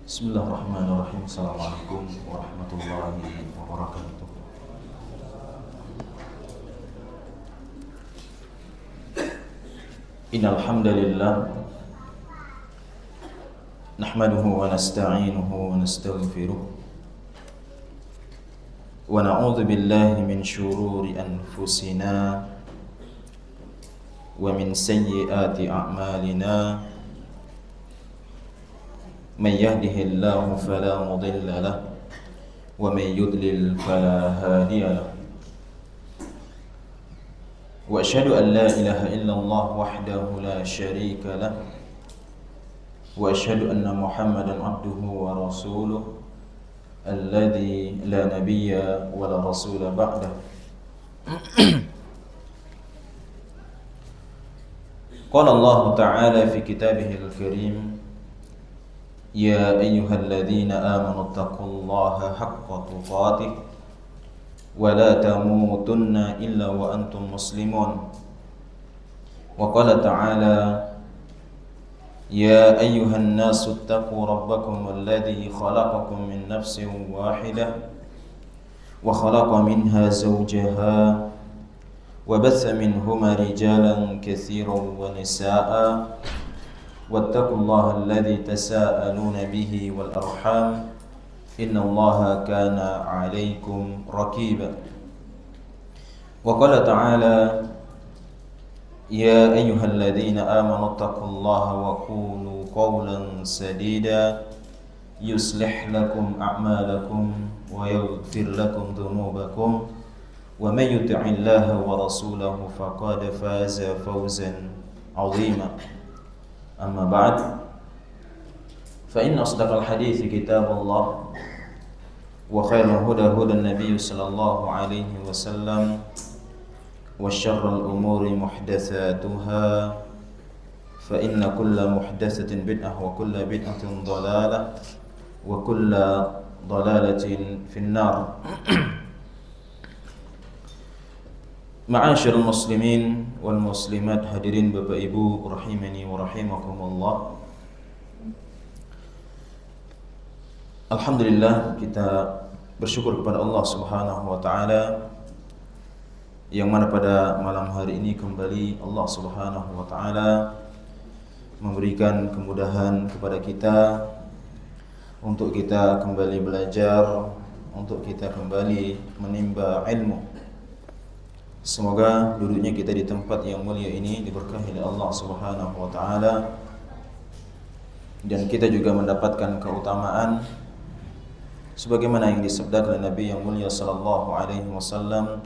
Bismillahirrahmanirrahim. Assalamualaikum warahmatullahi wabarakatuh. Innal hamdalillah nahmaduhu wa nasta'inuhu wa nastaghfiruh wa na'udzu billahi min shururi anfusina wa min sayyiati a'malina. Man yahdihillahu fala mudilla lahu wa man yudlil fala hadiya lahu. Wa asyhadu an la ilaha illallah wahdahu la syarika lahu wa asyhadu anna Muhammadan abduhu wa rasuluh alladzi la nabiyya wa la rasula ba'dah. Qala Allah ta'ala fi kitabihil karim: Ya ayyuhalladzina amanu taqullaha haqqa tuqatih wa la tamutunna illa wa antum muslimun. Wa qala ta'ala: Ya ayyuhan nasu ittaqu rabbakum alladzi khalaqakum min nafsin wahidah wa khalaqa minha zawjaha wa batha minhuma rijalan katsiran wa nisaa'a wattaqullaha alladzi tasaaluna bihi wal arham innallaha kana 'alaikum raqiba. Wa qala ta'ala: Ya ayyuhalladzina amanu taqullaha wa qulu qawlan sadida yuslih lakum a'malakum wa yaghfir lakum dhunubakum wa may yuti'illaha wa rasulahu faqad faza fawzan 'azima. Amma ba'd, fa inna asdaqal hadithi kitabullah wa khairal huda hudan nabiy sallallahu alaihi wasallam wa syarrul umuri muhdatsatuha fa inna kulla muhdatsatin bid'ah wa kulla bid'atin dhalalah wa kulla dhalalatin finnar. Ma'asyiral muslimin wal muslimat, hadirin Bapak Ibu rahimani wa rahimakumullah. Alhamdulillah, kita bersyukur kepada Allah Subhanahu wa taala yang mana pada malam hari ini kembali Allah Subhanahu wa taala memberikan kemudahan kepada kita untuk kita kembali belajar, untuk kita kembali menimba ilmu. Semoga duduknya kita di tempat yang mulia ini diberkahi oleh Allah Subhanahu wa taala dan kita juga mendapatkan keutamaan sebagaimana yang disabdakan oleh Nabi yang mulia sallallahu alaihi wasallam.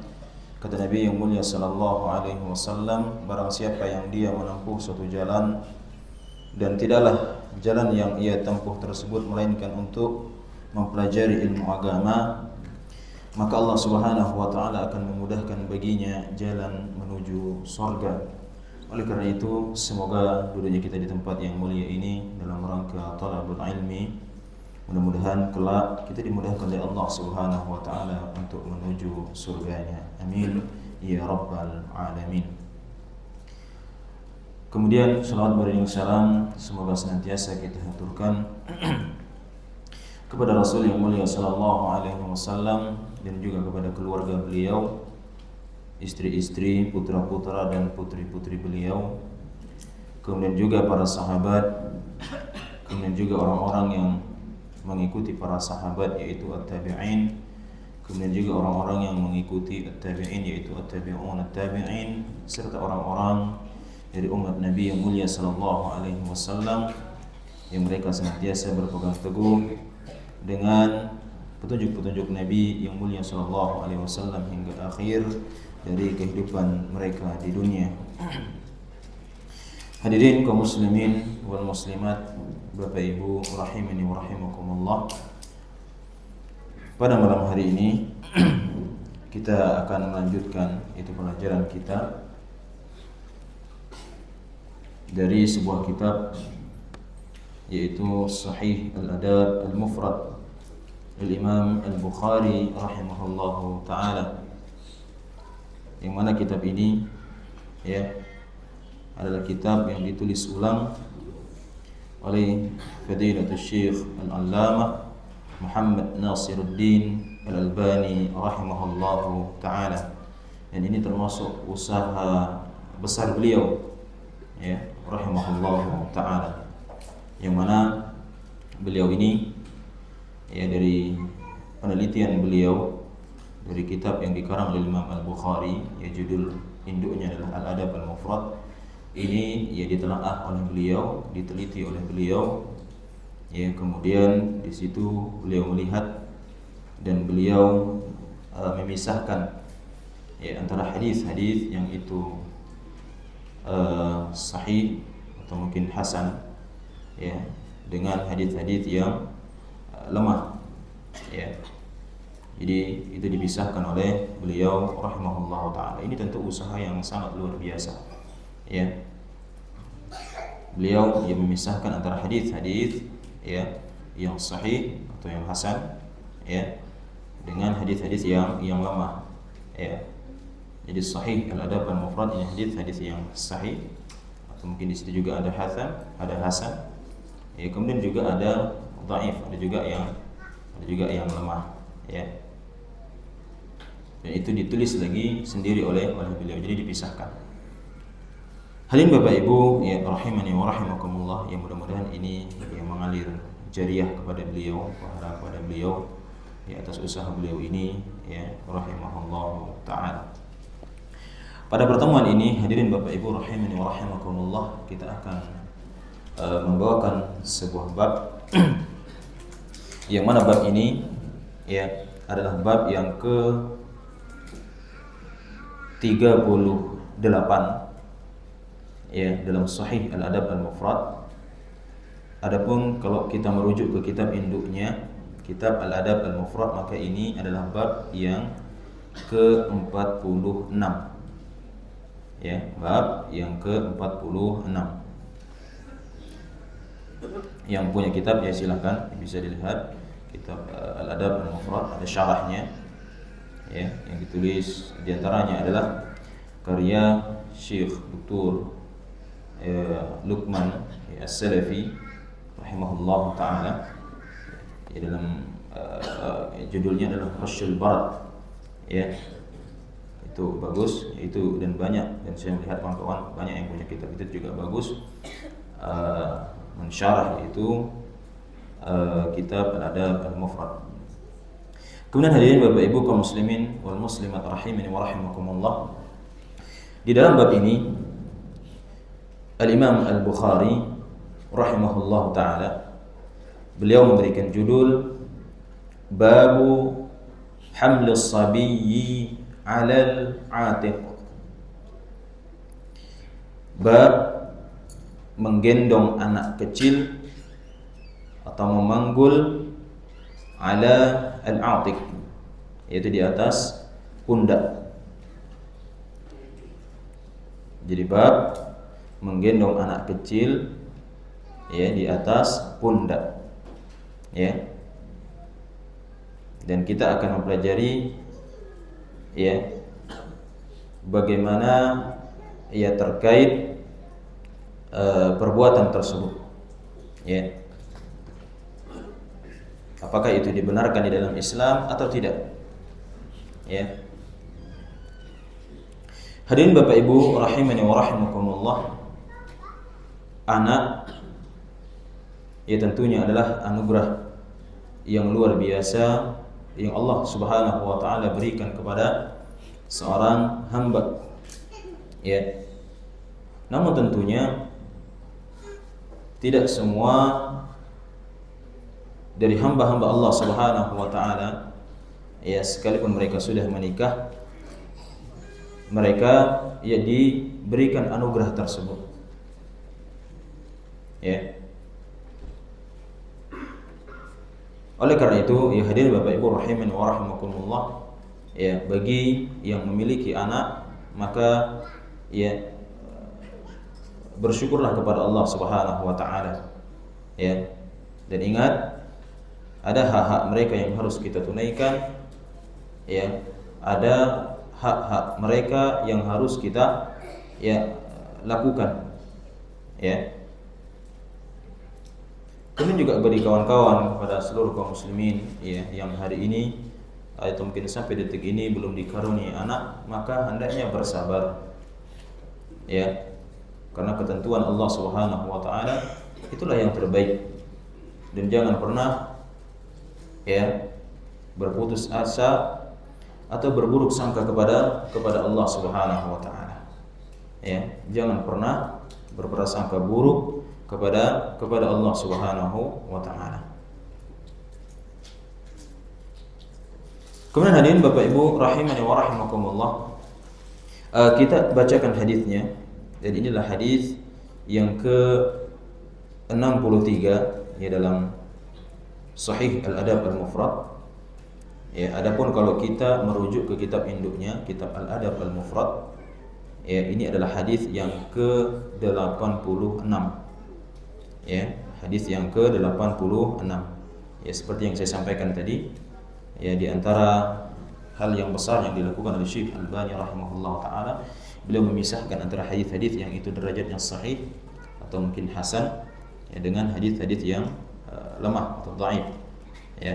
Kata Nabi yang mulia sallallahu alaihi wasallam, barang siapa yang dia menempuh suatu jalan dan tidaklah jalan yang ia tempuh tersebut melainkan untuk mempelajari ilmu agama, maka Allah Subhanahu wa taala akan memudahkan baginya jalan menuju surga. Oleh karena itu, semoga duduknya kita di tempat yang mulia ini dalam rangka talabul ilmi, mudah-mudahan kelak kita dimudahkan oleh Allah Subhanahu wa taala untuk menuju surganya. Amin ya rabbal alamin. Kemudian salawat beriring salam semoga senantiasa kita haturkan kepada Rasul yang mulia sallallahu alaihi wasallam dan juga kepada keluarga beliau, istri-istri, putra-putra dan putri-putri beliau, kemudian juga para sahabat, kemudian juga orang-orang yang mengikuti para sahabat yaitu at-tabi'in, kemudian juga orang-orang yang mengikuti at-tabi'in yaitu at-tabi'un at-tabi'in, serta orang-orang dari umat Nabi yang mulia sallallahu alaihi wasallam yang mereka senantiasa berpegang teguh dengan petunjuk-petunjuk Nabi yang mulia sallallahu alaihi wasallam hingga akhir dari kehidupan mereka di dunia. Hadirin kaum muslimin wal muslimat, Bapak Ibu rahimani wa rahimakumullah. Pada malam hari ini kita akan melanjutkan itu pelajaran kita dari sebuah kitab yaitu Sahih Al-Adab Al-Mufrad Al-Imam Al-Bukhari rahimahullahu ta'ala, yang mana kitab ini adalah kitab yang ditulis ulang oleh Fadilatul Syekh Al-Allamah Muhammad Nasiruddin Al-Albani rahimahullahu taala. Dan ini termasuk usaha besar beliau, ya, rahimahullahu taala, yang mana beliau ini, ya, dari penelitian beliau dari kitab yang dikarang oleh Imam Al-Bukhari, ya, judul induknya adalah Al-Adab Al-Mufrad. Ini, ya, ditelaah oleh beliau, diteliti oleh beliau, ya, kemudian di situ beliau melihat dan beliau memisahkan, ya, antara hadis-hadis yang itu sahih atau mungkin hasan, ya, dengan hadis-hadis yang lemah, ya. Jadi itu dipisahkan oleh beliau rahimahullahu taala. Ini tentu usaha yang sangat luar biasa, ya. Beliau yang memisahkan antara hadis-hadis, ya, yang sahih atau yang hasan, ya, dengan hadis-hadis yang lemah, ya. Jadi sahih al-adab al-mufrad ini hadis-hadis yang sahih, atau mungkin di situ juga ada hasan, ya, kemudian juga ada dhaif, ada juga yang lemah, ya. Dan itu ditulis lagi sendiri oleh beliau, jadi dipisahkan. Hadirin Bapak Ibu, ya, rahimani wa rahimakumullah, yang mudah-mudahan ini yang mengalir jariah kepada beliau, pahala kepada beliau, ya, atas usaha beliau ini, ya, rahimahullah taala. Pada pertemuan ini, hadirin Bapak Ibu rahimani wa rahimakumullah, kita akan membawakan sebuah bab yang mana bab ini, ya, adalah bab yang ke-38, ya, dalam Sahih Al-Adab Al-Mufrad. Adapun kalau kita merujuk ke kitab induknya, kitab Al-Adab Al-Mufrad, maka ini adalah bab yang ke-46, ya, bab yang ke-46. Yang punya kitab, ya, silahkan bisa dilihat kitab Al-Adab Al-Mufrad, ada syarahnya, ya, yang ditulis diantaranya adalah karya Syekh Dr. Luqman As-Salafi rahimahullah taala, ya, dalam judulnya adalah Rasyul Barat, ya. Itu bagus, itu, dan banyak, dan saya melihat kawan-kawan banyak yang punya kitab itu juga bagus mensyarah itu kitab Al-Adab Al-Mufrad. Kemudian hadirin Bapak Ibu kaum muslimin wal muslimat rahimani wa rahimakumullah, di dalam bab ini Al-Imam Al-Bukhari rahimahullah taala, beliau memberikan judul Babu Hamlis Sabiyyi 'alal 'atiq, bab menggendong anak kecil atau memanggul ala al-'atiq, yaitu di atas pundak. Jadi bab menggendong anak kecil, ya, di atas pundak, ya. Dan kita akan mempelajari, ya, bagaimana, ya, terkait perbuatan tersebut, ya. Apakah itu dibenarkan di dalam Islam atau tidak, ya. Hadirin Bapak Ibu rahimani wa rahimakumullah, anak, ya, tentunya adalah anugerah yang luar biasa yang Allah Subhanahu wa taala berikan kepada seorang hamba, ya. Namun tentunya tidak semua dari hamba-hamba Allah Subhanahu wa taala, ya, sekalipun mereka sudah menikah, mereka, ya, diberikan anugerah tersebut, ya. Oleh karena itu, ya, hadirin Bapak Ibu rahimani wa rahimakumullah, ya, bagi yang memiliki anak, maka, ya, bersyukurlah kepada Allah Subhanahu wa taala, ya. Dan ingat, ada hak-hak mereka yang harus kita tunaikan, ya. Ada hak-hak mereka yang harus kita, ya, lakukan, ya. Kemudian juga bagi kawan-kawan kepada seluruh kaum muslimin ya yang hari ini atau mungkin sampai detik ini belum dikaruniai anak, maka hendaknya bersabar ya. Karena ketentuan Allah Subhanahu wa taala itulah yang terbaik. Dan jangan pernah ya berputus asa atau berburuk sangka kepada Allah Subhanahu wa taala. Ya, jangan pernah berprasangka buruk kepada Allah Subhanahu wa taala. Kemudian hadirin Bapak Ibu rahimani wa rahimakumullah, kita bacakan hadisnya. Dan inilah hadis yang ke-63 ya dalam Sahih Al-Adab Al-Mufrad. Ya, adapun kalau kita merujuk ke kitab induknya, kitab Al-Adab Al-Mufrad, ya ini adalah hadis yang ke-86. Ya, hadis yang ke-86. Ya, seperti yang saya sampaikan tadi, ya di antara hal yang besar yang dilakukan oleh Syekh Al-Albani rahimahullah taala, beliau memisahkan antara hadis-hadis yang itu derajatnya sahih atau mungkin hasan ya dengan hadis-hadis yang lemah atau dhaif ya.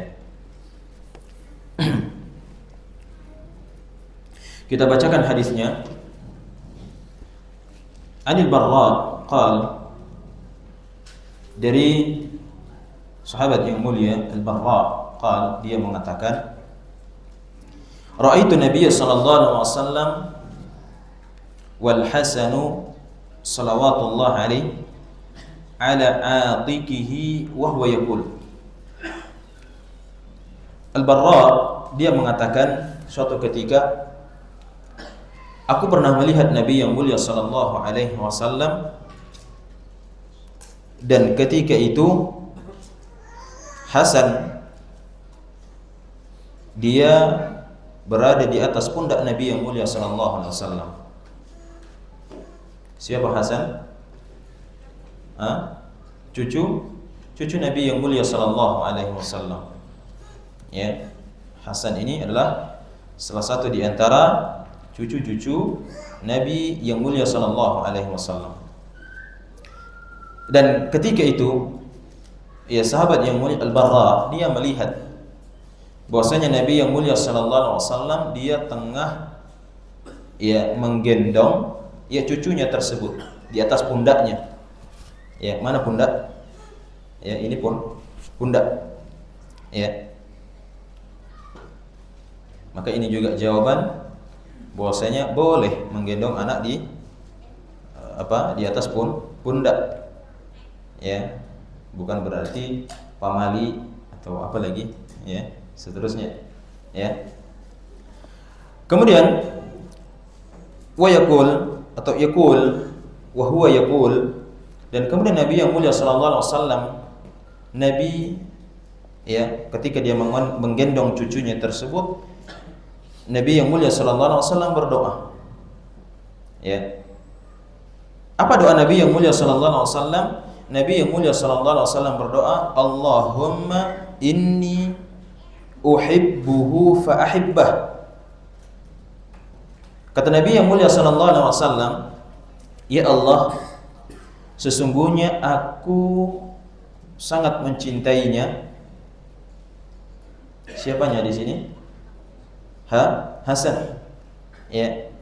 Kita bacakan hadisnya. Anil Barra qal, dari sahabat yang mulia Al-Barra qal, dia mengatakan, ra'aitu Nabiy sallallahu alaihi wasallam wal Hasanu salawatullah alaihi ala atiqihi wa huwa yaqul. Al-Barra dia mengatakan, suatu ketika aku pernah melihat Nabi yang mulia sallallahu alaihi wasallam, dan ketika itu Hasan dia berada di atas pundak Nabi yang mulia sallallahu alaihi wasallam. Siapa Hasan? Cucu Nabi yang mulia sallallahu alaihi wasallam. Ya, Hasan ini adalah salah satu di antara cucu-cucu Nabi yang mulia sallallahu alaihi wasallam. Dan ketika itu, ya sahabat yang mulia Al-Barra dia melihat bahwasanya Nabi yang mulia sallallahu alaihi wasallam dia tengah ya menggendong ya cucunya tersebut di atas pundaknya. Ya, mana pundak? Ya, ini pun pundak. Ya. Maka ini juga jawaban bahwasanya boleh menggendong anak di di atas pundak. Ya. Bukan berarti pamali atau apa lagi, ya, seterusnya. Ya. Kemudian wa yaqul atau yaqul wa huwa yaqul, dan kemudian Nabi yang mulia sallallahu alaihi wasallam, Nabi ya ketika dia menggendong cucunya tersebut, Nabi yang mulia sallallahu alaihi wasallam berdoa. Ya. Apa doa Nabi yang mulia sallallahu alaihi wasallam? Nabi yang mulia sallallahu alaihi wasallam berdoa, Allahumma inni uhibbuhu fa ahibbah. Kata Nabi yang mulia sallallahu alaihi wasallam, ya Allah, sesungguhnya aku sangat mencintainya. Siapanya di sini? Hasan. Ya.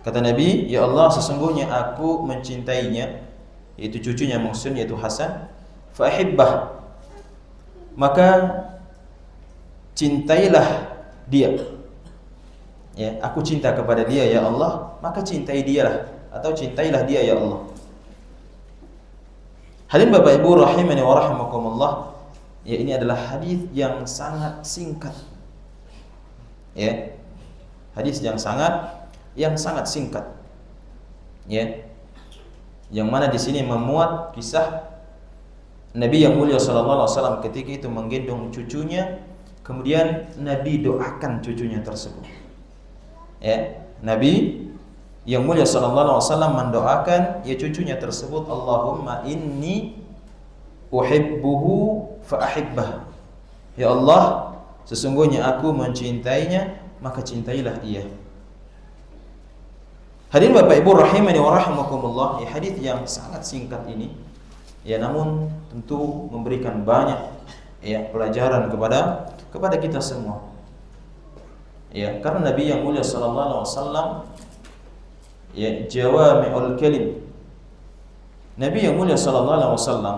Kata Nabi, ya Allah, sesungguhnya aku mencintainya, yaitu cucunya maksudnya yaitu Hasan, fa ahibbah, maka cintailah dia. Ya, aku cinta kepada dia ya Allah, maka cintai dialah atau cintailah dia ya Allah. Hadirin Bapak Ibu rahimani wa rahimakumullah, ya ini adalah hadis yang sangat singkat. Ya. Hadis yang sangat singkat. Ya. Yang mana di sini memuat kisah Nabi yang mulia sallallahu alaihi wasallam ketika itu menggendong cucunya, kemudian Nabi doakan cucunya tersebut. Ya, Nabi yang mulia sallallahu alaihi wasallam mendoakan ya cucunya tersebut, Allahumma inni uhibbuhu fa ahibbah. Ya Allah, sesungguhnya aku mencintainya, maka cintailah dia. Hadirin Bapak Ibu rahimani wa rahimakumullah, ya hadis yang sangat singkat ini Ya, namun tentu memberikan banyak ya pelajaran kepada kita semua. Ya, karena Nabi yang mulia sallallahu alaihi wasallam ya jawami'ul kalim. Nabi yang mulia sallallahu alaihi wasallam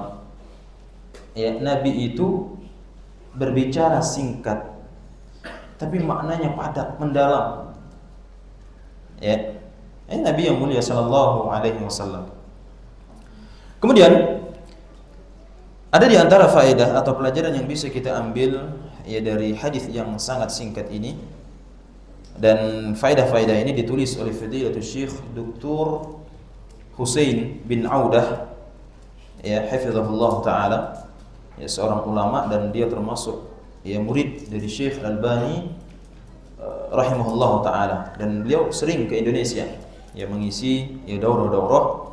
ya, Nabi itu berbicara singkat tapi maknanya padat, mendalam. Ya. Ini Nabi yang mulia sallallahu alaihi wasallam. Kemudian ada di antara faedah atau pelajaran yang bisa kita ambil ya dari hadis yang sangat singkat ini, dan faedah-faedah ini ditulis oleh Fadilatul Syekh Dr. Husain bin Audah ya hafizahullah taala, ya seorang ulama dan dia termasuk ya murid dari Syekh Al-Albani rahimahullah taala, dan beliau sering ke Indonesia ya mengisi ya daurah-daurah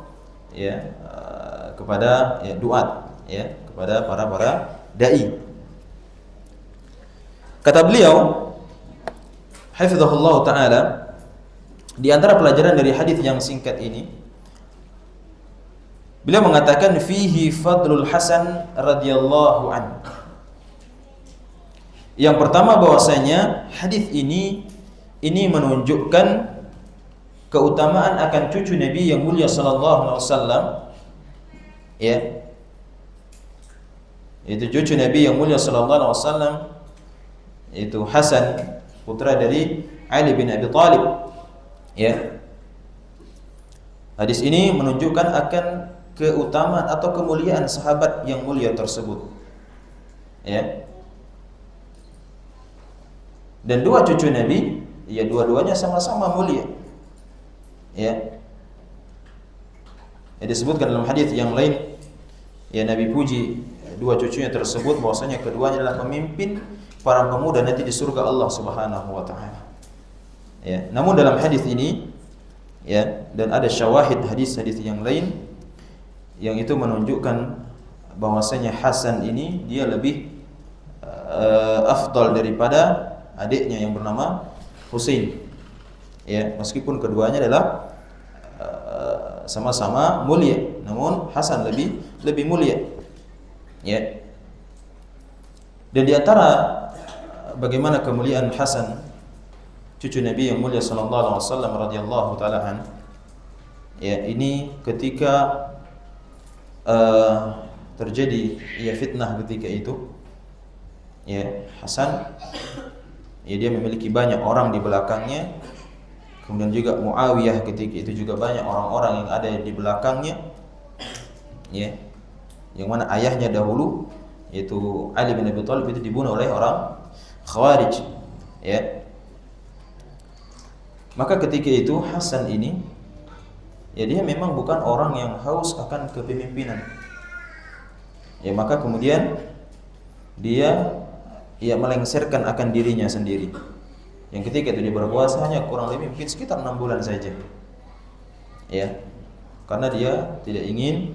ya kepada ya duat ya kepada para dai. Kata beliau hafizahullah taala, di antara pelajaran dari hadis yang singkat ini, beliau mengatakan fihi fadlul Hasan radhiyallahu anhu. Yang pertama bahwasanya hadis ini menunjukkan keutamaan akan cucu Nabi yang mulia sallallahu alaihi wasallam ya. Itu cucu Nabi yang mulia sallallahu alaihi wasallam, itu Hasan putra dari Ali bin Abi Thalib ya. Hadis ini menunjukkan akan keutamaan atau kemuliaan sahabat yang mulia tersebut ya. Dan dua cucu Nabi ya dua-duanya sama-sama mulia ya. Disebutkan dalam hadis yang lain ya, Nabi puji dua cucunya tersebut bahwasanya keduanya adalah pemimpin para pemuda nanti di surga Allah Subhanahu wa taala. Ya, namun dalam hadis ini ya, dan ada syawahid hadis-hadis yang lain yang itu menunjukkan bahwasanya Hasan ini dia lebih afdal daripada adiknya yang bernama Husain. Ya, meskipun keduanya adalah sama-sama mulia, namun Hasan lebih mulia. Ya. Dan di antara bagaimana kemuliaan Hasan cucu Nabi yang mulia sallallahu alaihi wasallam radhiyallahu taala an, ya ini ketika terjadi ya fitnah ketika itu ya, Hasan ya dia memiliki banyak orang di belakangnya, kemudian juga Muawiyah ketika itu juga banyak orang-orang yang ada di belakangnya ya, yang mana ayahnya dahulu yaitu Ali bin Abi Thalib itu dibunuh oleh orang Khawarij ya. Maka ketika itu Hasan ini ya dia memang bukan orang yang haus akan kepemimpinan ya, maka kemudian dia ya melengsarkan akan dirinya sendiri, yang ketika itu dia berpuasa hanya kurang lebih mungkin sekitar 6 bulan saja ya, karena dia tidak ingin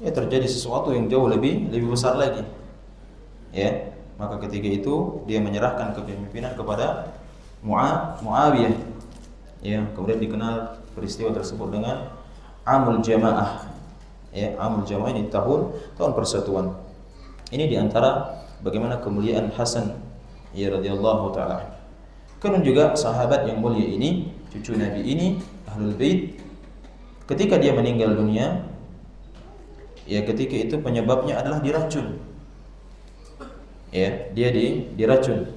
ya terjadi sesuatu yang jauh lebih besar lagi ya. Maka ketika itu dia menyerahkan kepemimpinan kepada Muawiyah ya. Kemudian dikenal peristiwa tersebut dengan Amul Jamaah ya. Amul Jamaah ini tahun persatuan. Ini diantara bagaimana kemuliaan Hasan ya radhiyallahu taala. Kemudian juga sahabat yang mulia ini, cucu Nabi ini, Ahlul Bait, ketika dia meninggal dunia ya, ketika itu penyebabnya adalah diracun ya, dia diracun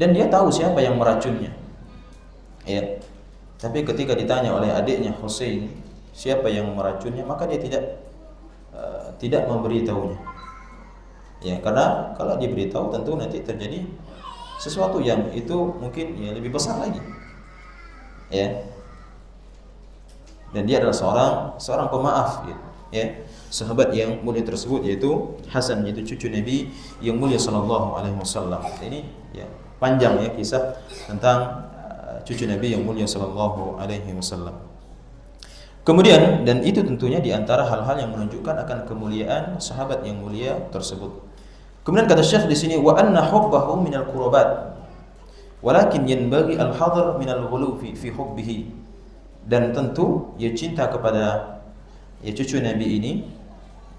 dan dia tahu siapa yang meracunnya ya. Tapi ketika ditanya oleh adiknya Husain siapa yang meracunnya, maka dia tidak memberitahunya ya, karena kalau diberitahu tentu nanti terjadi sesuatu yang itu mungkin ya lebih besar lagi ya. Dan dia adalah seorang pemaaf ya, sahabat yang mulia tersebut yaitu Hasan, yaitu cucu Nabi yang mulia sallallahu alaihi wasallam. Ini ya panjang ya kisah tentang cucu Nabi yang mulia sallallahu alaihi wasallam. Kemudian, dan itu tentunya di antara hal-hal yang menunjukkan akan kemuliaan sahabat yang mulia tersebut. Kemudian kata Syekh di sini, wa anna hubbahu minal qurbat walakin yanbaghi al-hadr minal ghulu fi hubbihi. Dan tentu ya cinta kepada ya cucu Nabi ini,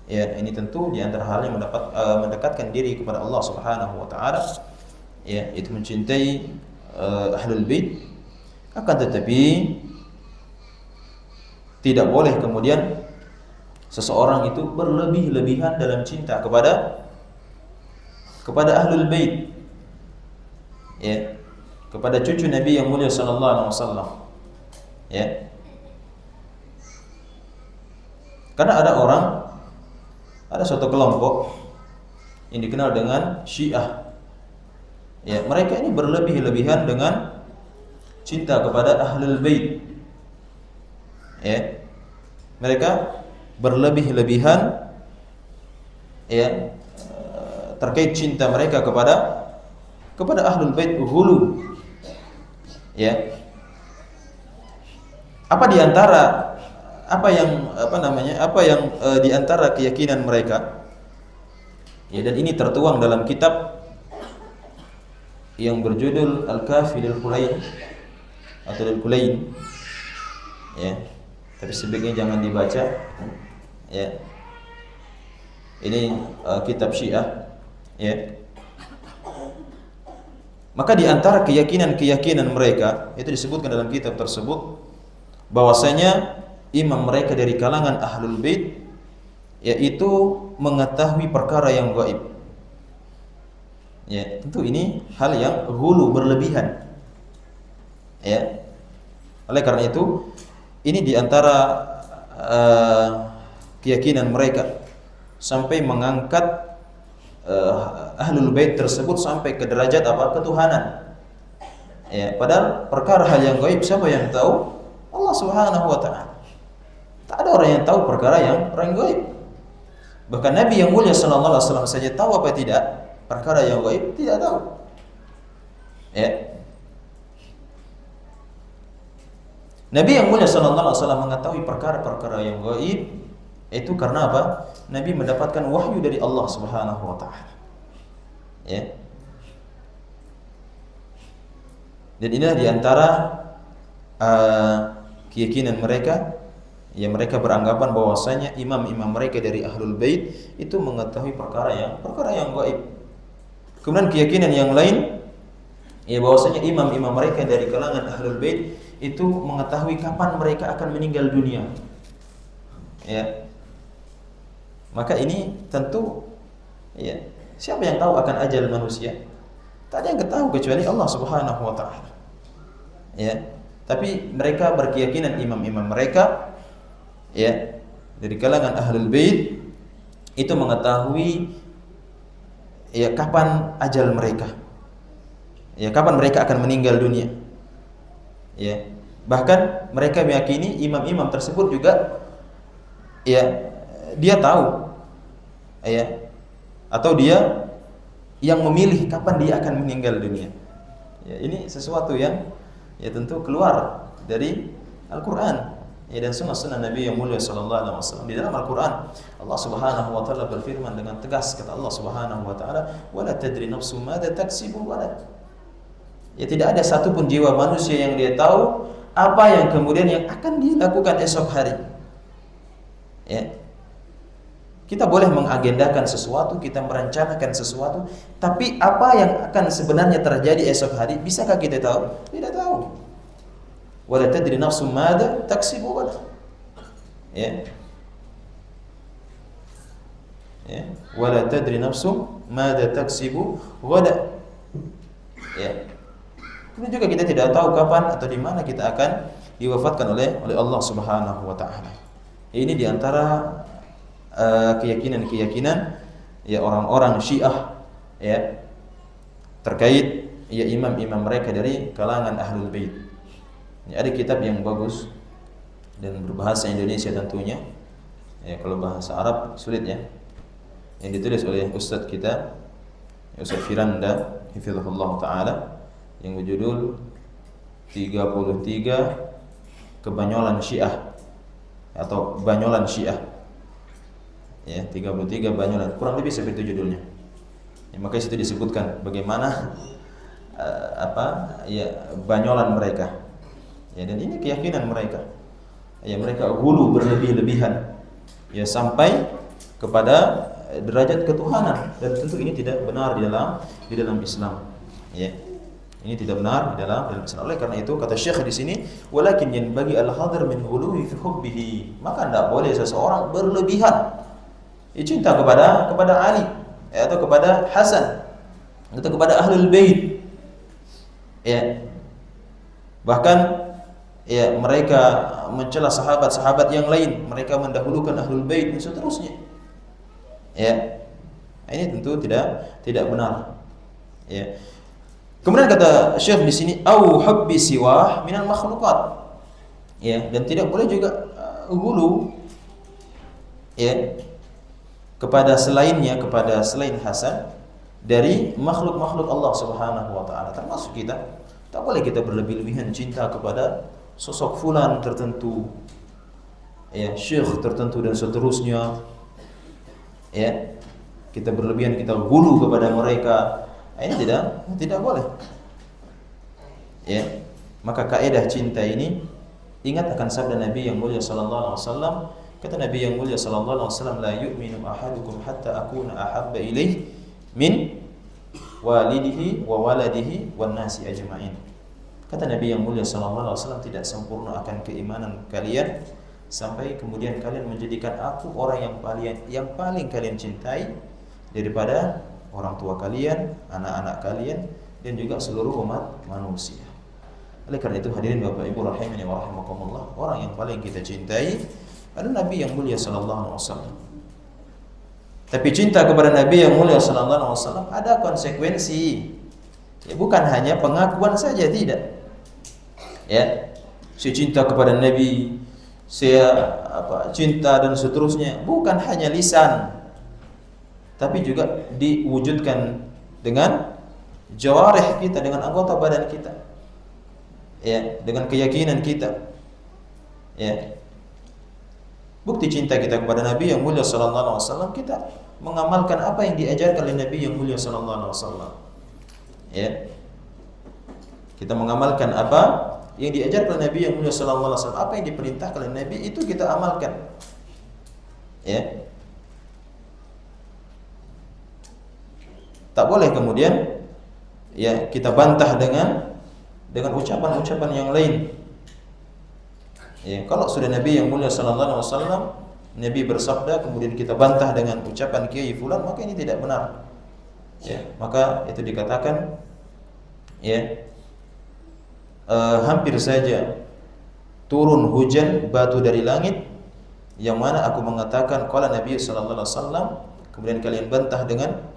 ya ini tentu di antara hal yang mendekatkan diri kepada Allah Subhanahu wa taala, ya itu mencintai ahlul bait. Akan tetapi tidak boleh kemudian seseorang itu berlebih-lebihan dalam cinta kepada ahlul bait, ya, kepada cucu Nabi yang mulia sallallahu alaihi wasallam, ya. Karena ada suatu kelompok yang dikenal dengan Syiah. Ya, mereka ini berlebih-lebihan dengan cinta kepada ahlul bait. Ya. Mereka berlebih-lebihan, ya, terkait cinta mereka kepada ahlul bait, ghulu. Ya. Apa di antara di antara keyakinan mereka, ya, dan ini tertuang dalam kitab yang berjudul Al-Kafi lil Kulain atau lil Kulain, ya, tapi sebaiknya jangan dibaca, ya. Ini kitab Syiah, ya. Maka di antara keyakinan mereka itu disebutkan dalam kitab tersebut bahwasanya imam mereka dari kalangan ahlul bait yaitu mengetahui perkara yang gaib. Ya, tentu ini hal yang ghulu, berlebihan. Ya. Oleh karena itu, ini di antara keyakinan mereka sampai mengangkat ahlul bait tersebut sampai ke derajat ketuhanan. Ya, padahal perkara hal yang gaib siapa yang tahu? Allah Subhanahu wa taala. Tak ada orang yang tahu perkara yang gaib. Bahkan Nabi yang mulia sallallahu alaihi wasallam saja tahu apa tidak? Perkara yang gaib tidak tahu. Ya. Nabi yang mulia sallallahu alaihi wasallam mengetahui perkara-perkara yang gaib itu karena apa? Nabi mendapatkan wahyu dari Allah Subhanahu wa taala. Ya. Dan inilah di antara keyakinan mereka, ya, mereka beranggapan bahwasanya imam-imam mereka dari ahlul bait itu mengetahui perkara yang gaib. Kemudian keyakinan yang lain, ya, bahwasanya imam-imam mereka dari kalangan ahlul bait itu mengetahui kapan mereka akan meninggal dunia. Ya. Maka ini tentu, ya, siapa yang tahu akan ajal manusia? Tak ada yang tahu kecuali Allah Subhanahu wa taala. Ya. Tapi mereka berkeyakinan imam-imam mereka, ya, dari kalangan ahlul bait itu mengetahui, ya, kapan ajal mereka, ya, kapan mereka akan meninggal dunia, ya. Bahkan mereka meyakini imam-imam tersebut juga, ya, dia tahu, ya, atau dia yang memilih kapan dia akan meninggal dunia. Ya, ini sesuatu yang, ya, tentu keluar dari Al-Quran, ya, dan sunnah Nabi yang mulia sallallahu alaihi wasallam. Di dalam Al-Quran Allah Subhanahu wa taala berfirman dengan tegas, kata Allah Subhanahu wa taala, "Wala tadri nafsum madza taksibu ghadan." Ya, tidak ada satupun jiwa manusia yang dia tahu apa yang kemudian yang akan dilakukan esok hari. Ya. Kita boleh mengagendakan sesuatu, kita merencanakan sesuatu, tapi apa yang akan sebenarnya terjadi esok hari, bisakah kita tahu? Tidak tahu. Wala tadri nafsum madza taksibu ghadan. Ya. Ya, wala tadri nafsum madza taksibu ghadan. Ya. Kemudian juga kita tidak tahu kapan atau di mana kita akan diwafatkan oleh Allah Subhanahu wa taala. Ini di antara keyakinan, ya, orang-orang Syiah, ya, terkait, ya, imam-imam mereka dari kalangan ahlul bait. Ya, ada kitab yang bagus dan berbahasa Indonesia tentunya. Ya, kalau bahasa Arab sulit, ya. Yang ditulis oleh ustaz kita, Ustaz Firanda hifizahullah taala, yang berjudul 33 Kebanyolan Syiah atau Banyolan Syiah. Ya, 33 banyolan, kurang lebih seperti itu judulnya. Ya, maka situ disebutkan bagaimana ya, banyolan mereka. Ya, dan ini keyakinan mereka. Ya, mereka ghulu, berlebih-lebihan. ya sampai kepada derajat ketuhanan, dan tentu ini tidak benar di dalam Islam. Ya. Ini tidak benar di dalam Islam. Oleh karena itu kata Syekh di sini, walakin yanbaghi al-hadar min ghuluwi fi hubbihi. Maka tidak boleh seseorang berlebihan cinta kepada Ali, atau kepada Hasan, atau kepada Ahlul Bait. Ya. Bahkan ya mereka mencela sahabat-sahabat yang lain, mereka mendahulukan Ahlul Bait dan seterusnya. Ya. Ini tentu tidak benar. Ya. Kemudian kata Syekh di sini, au hubbi siwah minal makhluqat. Ya, dan tidak boleh juga ghulu ya kepada selainnya, kepada selain Hasan dari makhluk-makhluk Allah Subhanahu wa taala. Termasuk kita, tak boleh kita berlebih-lebihan cinta kepada sosok fulan tertentu, ya, syekh tertentu dan seterusnya. Ya. Kita berlebihan, kita ghulu kepada mereka. Ini tidak boleh. Ya. Maka kaidah cinta ini, ingat akan sabda Nabi yang mulia sallallahu alaihi wasallam. Kata Nabi yang mulia sallallahu alaihi wasallam, la yu'minu ahadukum hatta akuna ahabba ilaihi min walidihi wa waladihi wan nasi ajma'in. Kata Nabi yang mulia sallallahu alaihi wasallam, tidak sempurna akan keimanan kalian sampai kemudian kalian menjadikan aku orang yang paling kalian cintai daripada orang tua kalian, anak-anak kalian, dan juga seluruh umat manusia. Oleh karena itu hadirin Bapak Ibu rahimani wa rahimakumullah, orang yang paling kita cintai adalah Nabi yang mulia sallallahu alaihi wasallam. Tapi cinta kepada Nabi yang mulia sallallahu alaihi wasallam ada konsekuensi. Ya, bukan hanya pengakuan saja, tidak. Ya, saya cinta kepada Nabi, saya cinta dan seterusnya, bukan hanya lisan, tapi juga diwujudkan dengan jawarih kita, dengan anggota badan kita, ya, dengan keyakinan kita. Ya. Bukti cinta kita kepada Nabi yang mulia sallallahu alaihi wasallam, kita mengamalkan apa yang diajarkan oleh Nabi yang mulia sallallahu alaihi wasallam. Ya. Kita mengamalkan apa yang diajarkan oleh Nabi yang mulia sallallahu alaihi wasallam, apa yang diperintahkan oleh Nabi itu kita amalkan. Ya. Tak boleh kemudian ya kita bantah dengan ucapan-ucapan yang lain. Ya, kalau sudah Nabi yang mulia sallallahu alaihi wasallam, Nabi bersabda kemudian kita bantah dengan ucapan kiai fulan, maka ini tidak benar. Ya, maka itu dikatakan ya hampir saja turun hujan batu dari langit, yang mana aku mengatakan qala Nabi sallallahu alaihi wasallam, kemudian kalian bantah dengan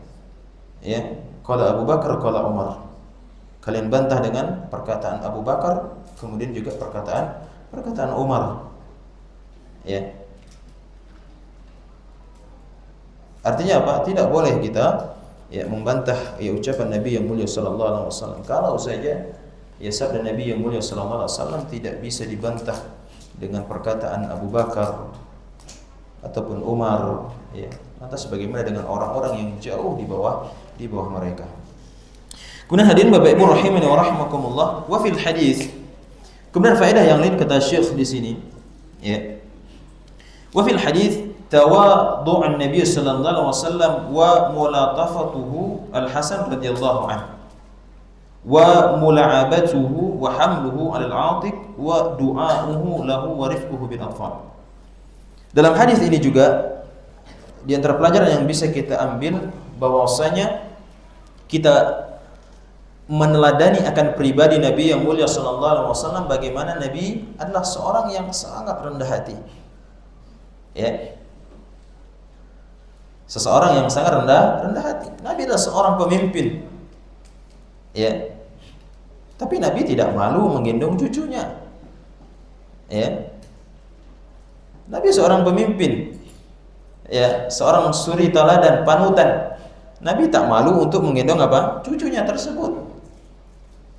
ya qala Abu Bakar qala Umar. Kalian bantah dengan perkataan Abu Bakar, kemudian juga perkataan Umar. Ya. Artinya apa? Tidak boleh kita ya membantah ya ucapan Nabi yang mulia sallallahu alaihi wasallam. Kalau saja ya sabda Nabi yang mulia sallallahu alaihi wasallam tidak bisa dibantah dengan perkataan Abu Bakar ataupun Umar, ya, lantas bagaimana dengan orang-orang yang jauh di bawah mereka? Kemudian hadirin Bapak Ibu rahimani wa rahimakumullah, wa fil hadis. Kemudian faedah yang lain kata Syekh di sini, ya. Wa fil hadis tawadhu'an Nabi sallallahu alaihi wasallam wa mulatafatuhu al-Hasan radhiyallahu anhu wa mula'abatuhu wa hamluhu 'ala al-'atik wa du'a'uhu lahu wa rifquhu bil atfal. Dalam hadis ini juga di antara pelajaran yang bisa kita ambil bahwasanya kita meneladani akan pribadi Nabi yang mulia sallallahu alaihi wasallam, bagaimana Nabi adalah seorang yang sangat rendah hati. Ya. Seseorang yang sangat rendah hati. Nabi adalah seorang pemimpin. Ya. Tapi Nabi tidak malu menggendong cucunya. Ya. Nabi seorang pemimpin. Ya, seorang suri teladan, panutan. Nabi tak malu untuk menggendong apa? Cucunya tersebut.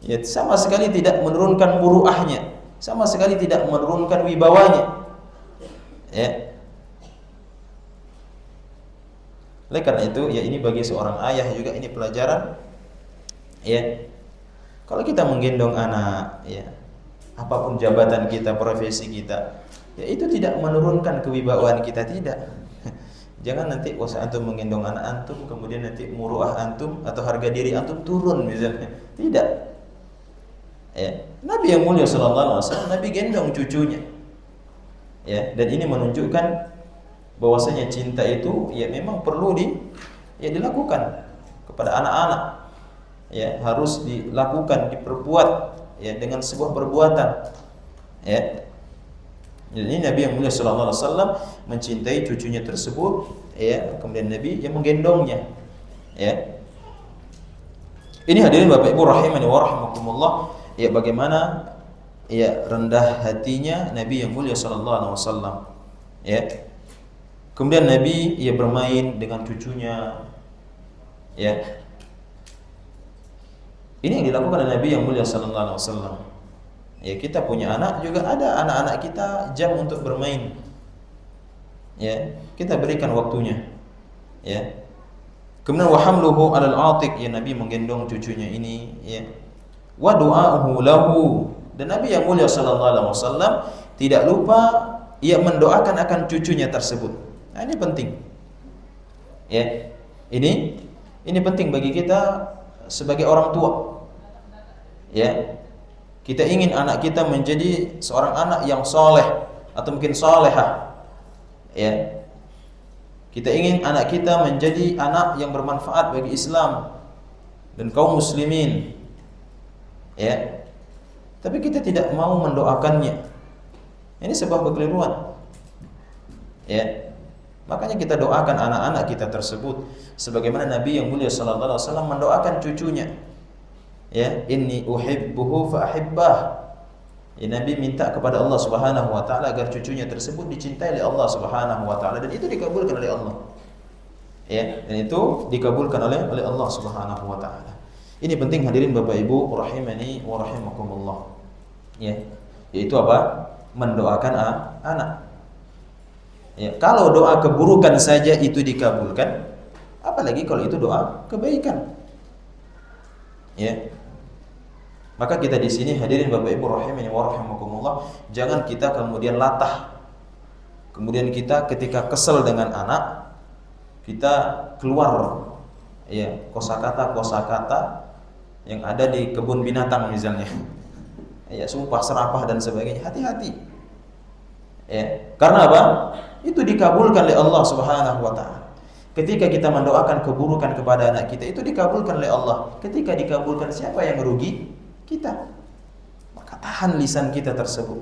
Ya, sama sekali tidak menurunkan muruahnya, sama sekali tidak menurunkan wibawanya. Ya. Oleh karena itu, ya ini bagi seorang ayah juga ini pelajaran. Ya. Kalau kita menggendong anak, ya, apapun jabatan kita, profesi kita, ya itu tidak menurunkan kewibawaan kita, tidak. Jangan nanti usaha antum menggendong anak antum, kemudian nanti muruah antum atau harga diri antum turun misalnya. Tidak. Ya, Nabi yang mulia sallallahu alaihi wasallam, Nabi gendong cucunya. Ya, dan ini menunjukkan bahwasanya cinta itu ya memang perlu dilakukan kepada anak-anak. Ya, harus dilakukan, diperbuat ya dengan sebuah perbuatan. Ya. Jadi Nabi yang mulia sallallahu alaihi wasallam mencintai cucunya tersebut, ya, kemudian Nabi yang menggendongnya. Ya. Ini hadirin Bapak Ibu rahimani wa rahimakumullah, ya bagaimana ya rendah hatinya Nabi yang mulia sallallahu alaihi wasallam. Ya. Kemudian Nabi ia bermain dengan cucunya. Ya. Ini yang dilakukan oleh Nabi yang mulia sallallahu alaihi wasallam. Ya, kita punya anak juga, ada anak-anak kita jam untuk bermain. Ya, kita berikan waktunya. Ya. Kemudian wa hamluhu 'alal 'atiq, ya Nabi menggendong cucunya ini, ya. Wa du'a'uhu lahu, dan Nabi yang mulia sallallahu alaihi wasallam tidak lupa ia mendoakan akan cucunya tersebut. Nah, ini penting. Ya. Ini penting bagi kita sebagai orang tua. Ya. Kita ingin anak kita menjadi seorang anak yang soleh atau mungkin solehah. Ya. Kita ingin anak kita menjadi anak yang bermanfaat bagi Islam dan kaum muslimin. Ya. Tapi kita tidak mau mendoakannya. Ini sebuah kekeliruan. Ya. Makanya kita doakan anak-anak kita tersebut sebagaimana Nabi yang mulia sallallahu alaihi wasallam mendoakan cucunya. Ya, inni uhibbuhu fa ahibbah. Ya, Nabi minta kepada Allah Subhanahu wa taala agar cucunya tersebut dicintai oleh Allah Subhanahu wa taala, dan itu dikabulkan oleh Allah. Ya, dan itu dikabulkan oleh Allah Subhanahu wa taala. Ini penting hadirin Bapak Ibu rahimani wa rahimakumullah. Ya, yaitu apa? Mendoakan anak. Ya, kalau doa keburukan saja itu dikabulkan, apalagi kalau itu doa kebaikan. Ya. Maka kita di sini hadirin Bapak Ibu rahimani wa rahimakumullah, jangan kita kemudian latah. Kemudian kita ketika kesel dengan anak, kita keluar ya kosakata yang ada di kebun binatang misalnya. Ya, sumpah serapah dan sebagainya. Hati-hati. Ya, karena apa? Itu dikabulkan oleh Allah Subhanahu wa taala. Ketika kita mendoakan keburukan kepada anak kita, itu dikabulkan oleh Allah. Ketika dikabulkan, siapa yang merugi? Kita. Maka tahan lisan kita tersebut.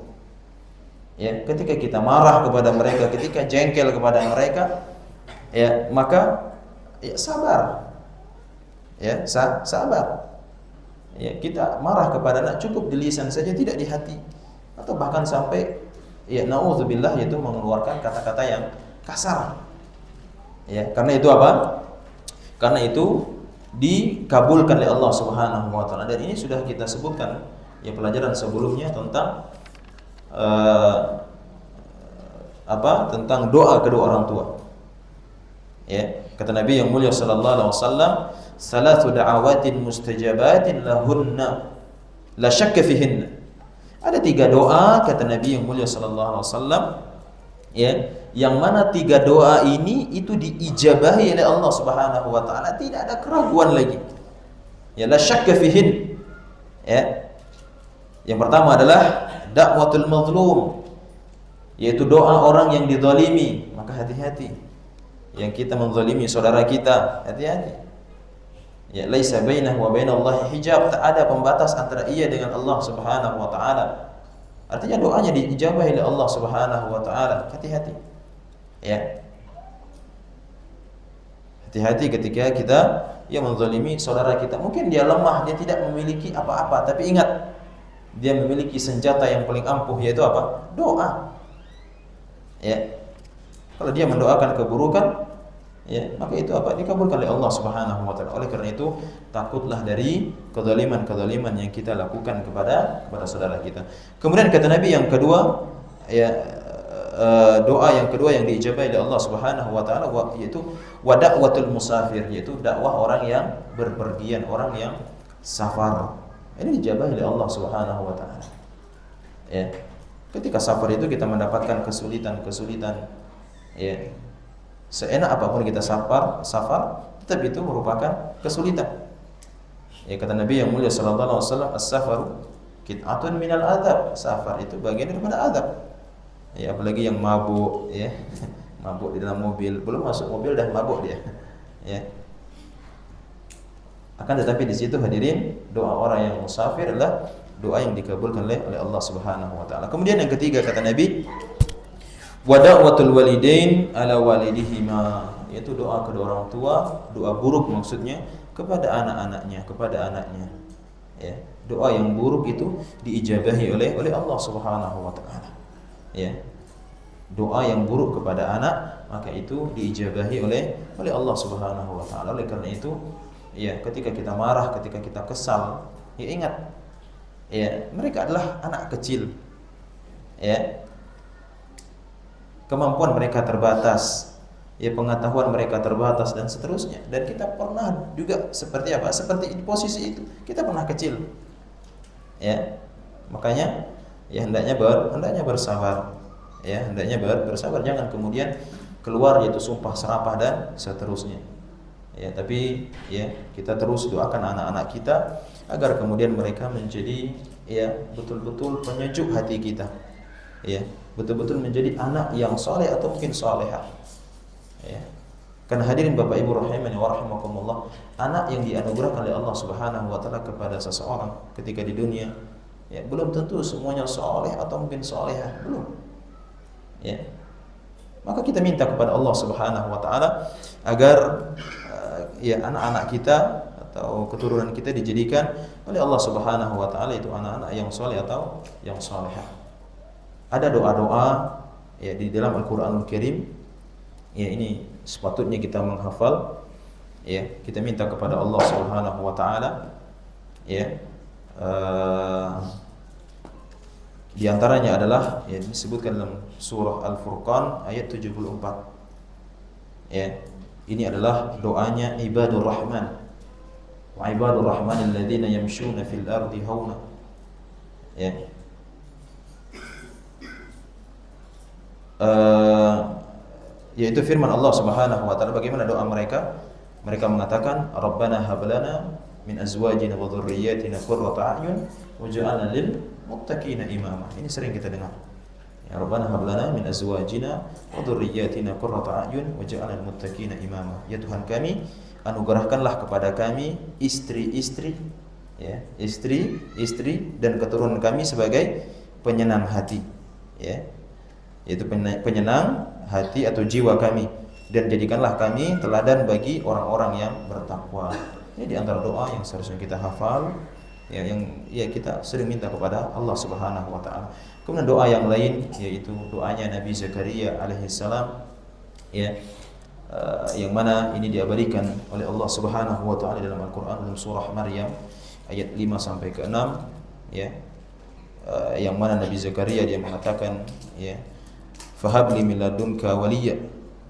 Ya, ketika kita marah kepada mereka, ketika jengkel kepada mereka, ya, maka ya sabar. Ya, sabar. Ya, kita marah kepada anak cukup di lisan saja, tidak di hati. Atau bahkan sampai ya naudzubillah, yaitu mengeluarkan kata-kata yang kasar. Ya, karena itu apa? Karena itu dikabulkan oleh Allah Subhanahu wa taala, dan ini sudah kita sebutkan ya pelajaran sebelumnya tentang tentang doa kedua orang tua. Ya, kata Nabi yang mulia sallallahu alaihi wasallam, "Salatu da'awatin mustajabatin lahunna la syakka fihinna." Ada 3 doa kata Nabi yang mulia sallallahu alaihi wasallam, ya, yang mana 3 doa ini itu diijabahi oleh Allah Subhanahu wa taala, tidak ada keraguan lagi. Ya, la syakka fihin. Ya. Yang pertama adalah da'watul mazlum, yaitu doa orang yang dizalimi. Maka hati-hati. Yang kita menzalimi saudara kita, hati-hati. Ya, laisa bainahu wa bainallahi hijab, tak ada pembatas antara ia dengan Allah Subhanahu wa taala. Artinya doanya diijabahi oleh Allah Subhanahu wa taala. Hati-hati. Ya. Hati-hati ketika kita menzalimi saudara kita. Mungkin dia lemah, dia tidak memiliki apa-apa, tapi ingat, dia memiliki senjata yang paling ampuh, yaitu apa? Doa. Ya. Kalau dia mendoakan keburukan, ya, maka itu apa? Dikabulkan oleh Allah Subhanahu wa taala. Oleh karena itu, takutlah dari kezaliman yang kita lakukan kepada saudara kita. Kemudian kata Nabi yang kedua, ya, doa yang kedua yang diijabahi oleh Allah Subhanahu wa taala yaitu da'watul musafir, yaitu dakwah orang yang berpergian, orang yang safar. Ini diijabahi oleh Allah Subhanahu wa taala. Ya. Ketika safar itu kita mendapatkan kesulitan-kesulitan, ya. Seenak apapun kita safar, tetap itu merupakan kesulitan. Ya, kata Nabi yang mulia sallallahu alaihi wasallam, as-safaru qit'atun minal adab. Safar itu bagian daripada adab. Ya, apalagi yang mabuk, ya. Mabuk di dalam mobil, belum masuk mobil dah mabuk dia. Ya. Akan tetapi di situ hadirin, doa orang yang musafir adalah doa yang dikabulkan oleh Allah Subhanahu wa taala. Kemudian yang ketiga kata Nabi, wa da'watul walidain ala walidihima, yaitu doa kedua orang tua, doa buruk maksudnya kepada anaknya. Ya, doa yang buruk itu diijabahi oleh Allah Subhanahu wa taala. Ya. Doa yang buruk kepada anak maka itu diijabahi oleh Allah Subhanahu wa taala. Oleh karena itu, ya, ketika kita marah, ketika kita kesal, ya ingat, ya, mereka adalah anak kecil. Ya. Kemampuan mereka terbatas, ya, pengetahuan mereka terbatas dan seterusnya. Dan kita pernah juga seperti apa? Seperti di posisi itu. Kita pernah kecil. Ya. Makanya ya hendaknya bersabar. Ya, hendaknya bersabar, jangan kemudian keluar yaitu sumpah serapah dan seterusnya. Ya, tapi ya kita terus doakan anak-anak kita agar kemudian mereka menjadi ya betul-betul penyejuk hati kita. Ya, betul-betul menjadi anak yang soleh atau mungkin solehah. Ya. Karena hadirin Bapak Ibu rahimani wa rahimakumullah, anak yang dianugerahkan oleh Allah Subhanahu wa taala kepada seseorang ketika di dunia, ya, belum tentu semuanya soleh atau mungkin solehah, belum. Ya. Maka kita minta kepada Allah Subhanahu wa taala agar ya anak-anak kita atau keturunan kita dijadikan oleh Allah Subhanahu wa taala itu anak-anak yang soleh atau yang salihah. Ada doa-doa ya di dalam Al-Qur'anul Karim. Ya, ini sepatutnya kita menghafal. Ya, kita minta kepada Allah Subhanahu wa taala ya di antaranya adalah ya disebutkan dalam surah Al-Furqan ayat 74. Ya, ini adalah doanya ibadur rahman. Wa ibadur rahman alladziina yamshuna fil ardi hauna. Ya. Yaitu firman Allah Subhanahu wa taala, bagaimana doa mereka? Mereka mengatakan, Rabbana hab lana min azwajina wa dhurriyyatina qurrata a'yun waj'alna lil muttaqina imama. Ini sering kita dengar. Ya Rabbana hab lana min azwajina wa dhurriyyatina qurrata a'yun waj'alna lil muttaqina imama. Ya Tuhan kami, anugerahkanlah kepada kami istri-istri, ya, istri dan keturunan kami sebagai penyenang hati, ya. Yaitu penyenang hati atau jiwa kami, dan jadikanlah kami teladan bagi orang-orang yang bertakwa. Ini di antara doa yang seharusnya kita hafal, ya, yang ya kita sering minta kepada Allah Subhanahu wa taala. Kemudian doa yang lain yaitu doanya Nabi Zakaria alaihissalam, ya, yang mana ini diabadikan oleh Allah Subhanahu wa taala dalam Al-Qur'an dalam surah Maryam ayat 5 sampai ke 6, ya. Yang mana Nabi Zakaria dia mengatakan, ya, fahabli min ladunka waliyya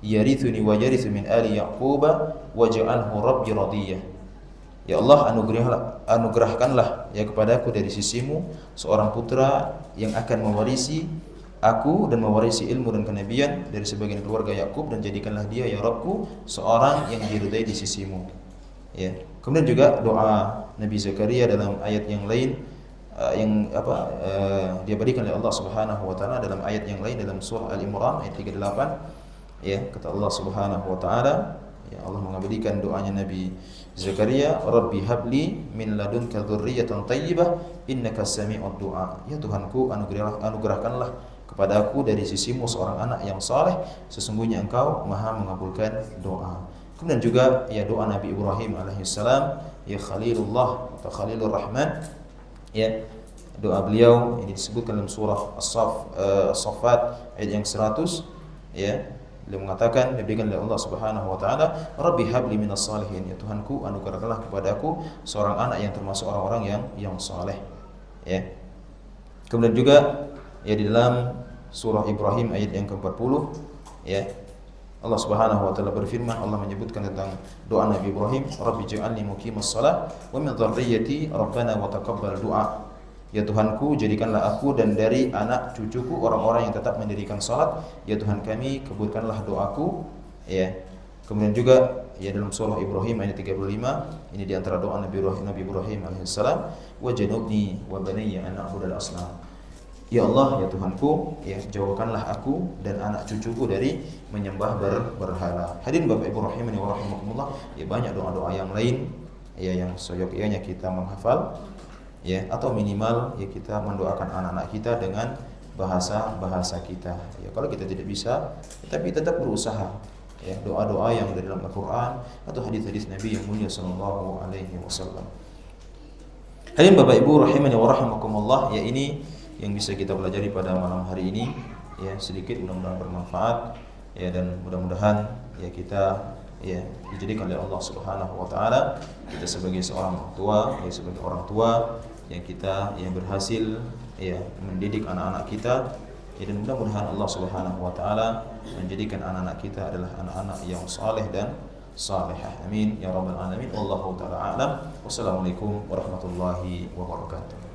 yarithuni wa yarithu min ali yaquba waj'alhu rabbi radiyya. Ya Allah, anugerahkanlah ya kepadaku dari sisimu seorang putra yang akan mewarisi aku dan mewarisi ilmu dan kenabian dari sebagian keluarga Yakub, dan jadikanlah dia ya Rabbku seorang yang diridai di sisimu. Ya. Kemudian juga doa Nabi Zakaria dalam ayat yang lain diabadikan oleh Allah Subhanahu wa taala dalam ayat yang lain dalam surah Al-Imran ayat 38. Ya, kata Allah Subhanahu wa taala, ya, Allah mengabadikan doanya Nabi Zakaria, Rabbi habli min ladunka dzurriyyatan thayyibah innaka sami'ud du'a. Ya Tuhanku, anugerahkanlah kepadaku dari sisimu seorang anak yang saleh, sesungguhnya Engkau Maha mengabulkan doa. Kemudian juga ya doa Nabi Ibrahim alaihissalam, ya Khalilullah atau Khalilur Rahman, ya, doa beliau ini disebutkan dalam surah As-Saffat ayat yang 100, ya. Beliau mengatakan, diberikan oleh Allah Subhanahu wa taala, Rabbi habli minas salihin, ya Tuhanku, anugerahkanlah kepadaku seorang anak yang termasuk orang-orang yang saleh, ya. Kemudian juga ya di dalam surah Ibrahim ayat yang ke-40, ya, Allah Subhanahu wa taala berfirman, Allah menyebutkan tentang doa Nabi Ibrahim, Rabbi ij'alni muqimas shalah wa min dzurriyyati rabbana wa taqabbal du'a. Ya Tuhanku, jadikanlah aku dan dari anak cucuku orang-orang yang tetap mendirikan salat. Ya Tuhan kami, kabulkanlah doaku. Ya. Kemudian juga ya dalam surah Ibrahim ayat 35, ini di antara doa Nabi Ibrahim alaihissalam, wa janubni wa baniya an na'budal asnam. Ya Allah, ya Tuhanku, ya jauhkanlah aku dan anak cucuku dari menyembah berhala. Hadirin Bapak Ibu rahimani wa rahimakumullah, ya banyak doa-doa yang lain ya yang seyogyanya kita menghafal ya, atau minimal ya kita mendoakan anak-anak kita dengan bahasa kita. Ya kalau kita tidak bisa, tapi tetap berusaha. Ya, doa-doa yang dari dalam Al-Qur'an atau hadis-hadis Nabi yang mulia sallallahu alaihi wasallam. Hadirin Bapak Ibu rahimani wa rahimakumullah, ya ini yang bisa kita pelajari pada malam hari ini, ya sedikit mudah-mudahan bermanfaat ya, dan mudah-mudahan ya kita ya dijadikan oleh Allah Subhanahu wa taala kita sebagai seorang tua, ya sebagai orang tua yang kita yang berhasil ya mendidik anak-anak kita, ya, dan mudah-mudahan Allah Subhanahu wa taala menjadikan anak-anak kita adalah anak-anak yang saleh dan salihah. Amin ya rabbal alamin. Wallahu taala a'lam. Wassalamualaikum warahmatullahi wabarakatuh.